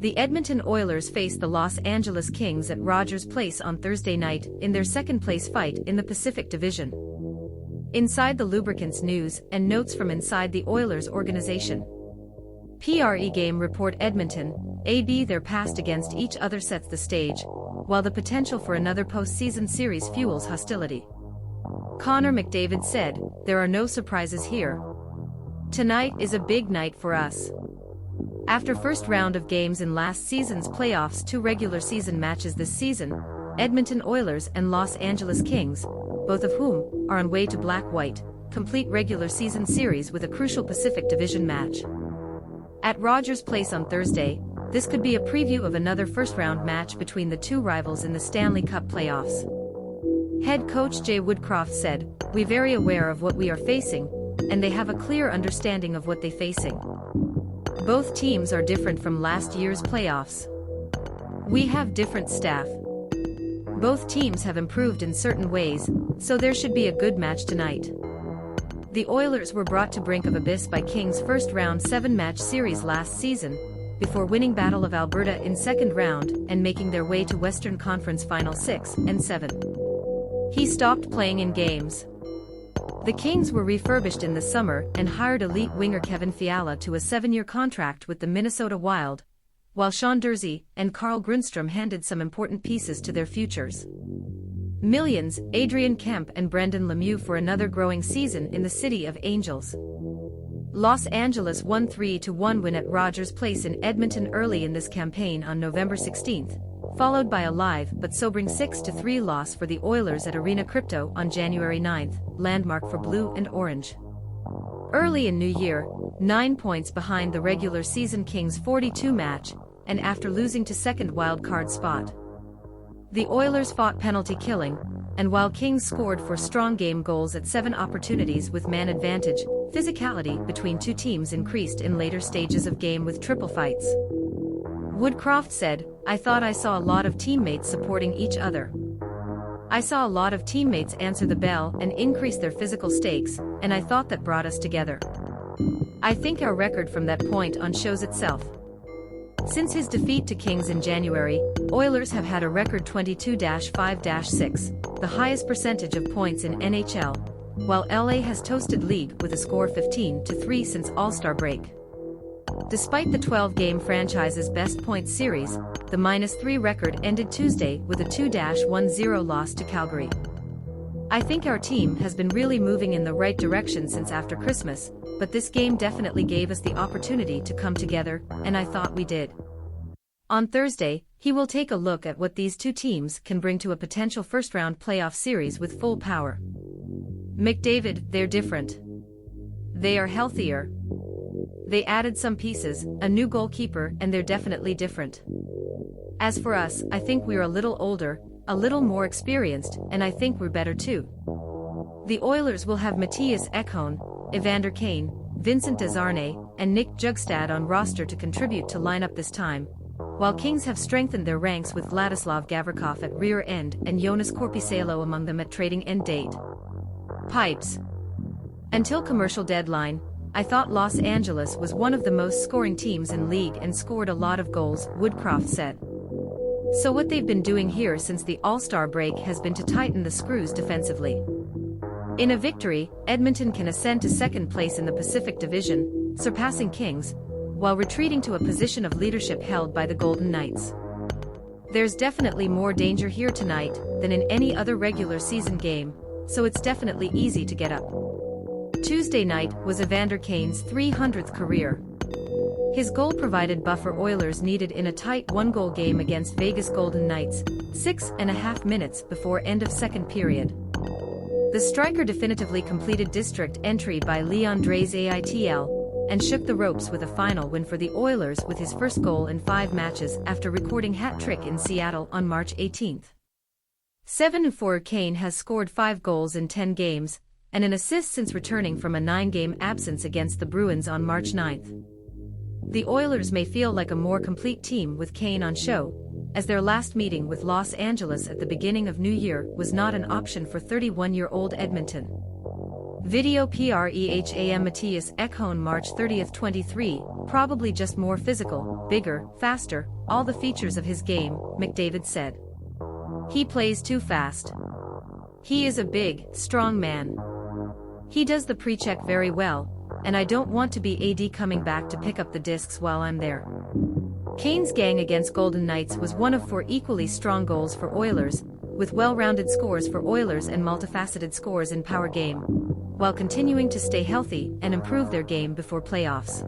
The Edmonton Oilers faced the Los Angeles Kings at Rogers Place on Thursday night in their second-place fight in the Pacific Division. Inside the Lubricants news and notes from inside the Oilers organization. PRE-Game Report Edmonton, AB their past against each other sets the stage, while the potential for another postseason series fuels hostility. Connor McDavid said, "There are no surprises here. Tonight is a big night for us." After first round of games in last season's playoffs, 2 regular season matches this season, Edmonton Oilers and Los Angeles Kings, both of whom are on way to black-white, complete regular season series with a crucial Pacific Division match. At Rogers Place on Thursday, this could be a preview of another first-round match between the two rivals in the Stanley Cup Playoffs. Head coach Jay Woodcroft said, "We're very aware of what we are facing, and they have a clear understanding of what they're facing. Both teams are different from last year's playoffs. We have different staff. Both teams have improved in certain ways, so there should be a good match tonight." The Oilers were brought to brink of abyss by Kings' first-round 7-match series last season, before winning Battle of Alberta in second round and making their way to Western Conference Final 6 and 7. He stopped playing in games. The Kings were refurbished in the summer and hired elite winger Kevin Fiala to a 7-year contract with the Minnesota Wild, while Dürzi and Grundström handed some important pieces to their futures. Millions, Adrian, Kempe and Lemieux for another growing season in the City of Angels. Los Angeles won 3-1 win at Rogers Place in Edmonton early in this campaign on November 16, followed by a live but sobering 6-3 loss for the Oilers at Arena Crypto on January 9, landmark for blue and orange. Early in New Year, 9 points behind the regular season Kings 42 match, and after losing to second wildcard spot. The Oilers fought penalty killing, and while Kings scored 4 strong game goals at 7 opportunities with man advantage, physicality between two teams increased in later stages of game with triple fights. Woodcroft said, "I thought I saw a lot of teammates supporting each other. I saw a lot of teammates answer the bell and increase their physical stakes, and I thought that brought us together. I think our record from that point on shows itself." Since his defeat to Kings in January, Oilers have had a record 22-5-6, the highest percentage of points in NHL, while LA has toasted league with a score 15-3 since All-Star break. Despite the 12-game franchise's best points series, the -3 record ended Tuesday with a 2-1-0 loss to Calgary. "I think our team has been really moving in the right direction since after Christmas, but this game definitely gave us the opportunity to come together, and I thought we did." On Thursday, he will take a look at what these two teams can bring to a potential first-round playoff series with full power. McDavid, they're different. They are healthier. They added some pieces, a new goalkeeper, and they're definitely different. As for us, I think we're a little older, a little more experienced, and I think we're better too. The Oilers will have Mattias Ekholm, Evander Kane, Vincent Desharnais, and Bjugstad on roster to contribute to lineup this time, while Kings have strengthened their ranks with Vladislav Gavrikov at rear end and Joonas Korpisalo among them at trading end date. Pipes. Until commercial deadline, I thought Los Angeles was one of the most scoring teams in league and scored a lot of goals, Woodcroft said. So what they've been doing here since the All-Star break has been to tighten the screws defensively. In a victory, Edmonton can ascend to second place in the Pacific Division, surpassing Kings, while retreating to a position of leadership held by the Golden Knights. There's definitely more danger here tonight than in any other regular season game, so it's definitely easy to get up. Tuesday night was Evander Kane's 300th career. His goal provided buffer Oilers needed in a tight 1-goal game against Vegas Golden Knights, 6.5 minutes before end of second period. The striker definitively completed district entry by Leon Draisaitl and shook the ropes with a final win for the Oilers with his first goal in 5 matches after recording hat-trick in Seattle on March 18. 7-4 Kane has scored 5 goals in 10 games, and an assist since returning from a 9-game absence against the Bruins on March 9. The Oilers may feel like a more complete team with Kane on show, as their last meeting with Los Angeles at the beginning of New Year was not an option for 31-year-old Edmonton. Video PRE-HAMMattias Ekholm March 30, 23, probably just more physical, bigger, faster, all the features of his game, McDavid said. He plays too fast. He is a big, strong man. He does the pre-check very well, and I don't want to be AD coming back to pick up the discs while I'm there. Kane's gang against Golden Knights was one of 4 equally strong goals for Oilers, with well-rounded scores for Oilers and multifaceted scores in power game, while continuing to stay healthy and improve their game before playoffs.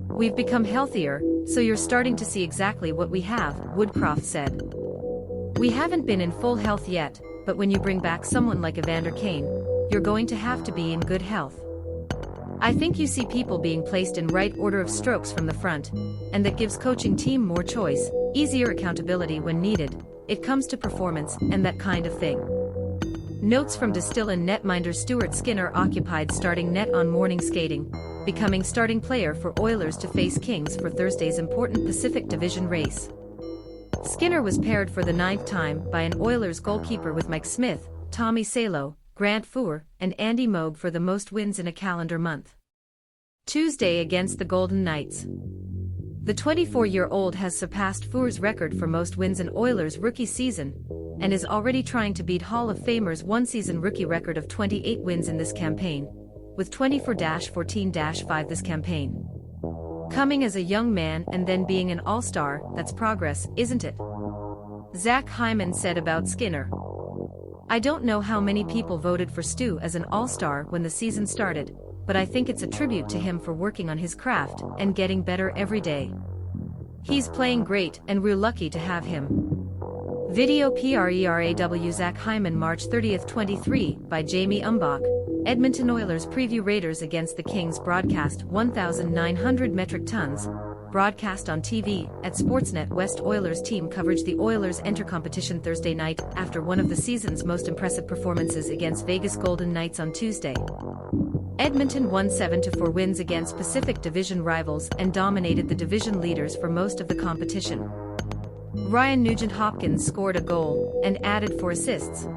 We've become healthier, so you're starting to see exactly what we have, Woodcroft said. We haven't been in full health yet, but when you bring back someone like Evander Kane, you're going to have to be in good health. I think you see people being placed in right order of strokes from the front, and that gives coaching team more choice, easier accountability when needed. It comes to performance and that kind of thing. Notes from Distill and netminder Stuart Skinner occupied starting net on morning skating, becoming starting player for Oilers to face Kings for Thursday's important Pacific Division race. Skinner was paired for the 9th time by an Oilers goalkeeper with Mike Smith, Tommy Salo, Grant Fuhr, and Andy Moog for the most wins in a calendar month. Tuesday against the Golden Knights. The 24-year-old has surpassed Fuhr's record for most wins in Oilers' rookie season, and is already trying to beat Hall of Famer's one-season rookie record of 28 wins in this campaign, with 24-14-5 this campaign. Coming as a young man and then being an all-star, that's progress, isn't it? Zach Hyman said about Skinner. I don't know how many people voted for Stu as an all-star when the season started, but I think it's a tribute to him for working on his craft and getting better every day. He's playing great and we're lucky to have him. Video PRERAW Zach Hyman March 30, 23 by Jamie Umbach. Edmonton Oilers preview Raiders against the Kings broadcast 1,900 metric tons. Broadcast on TV at Sportsnet. West Oilers team coverage. The Oilers enter competition Thursday night after one of the season's most impressive performances against Vegas Golden Knights on Tuesday. Edmonton won 7-4 wins against Pacific Division rivals and dominated the division leaders for most of the competition. Ryan Nugent-Hopkins scored a goal and added 4 assists.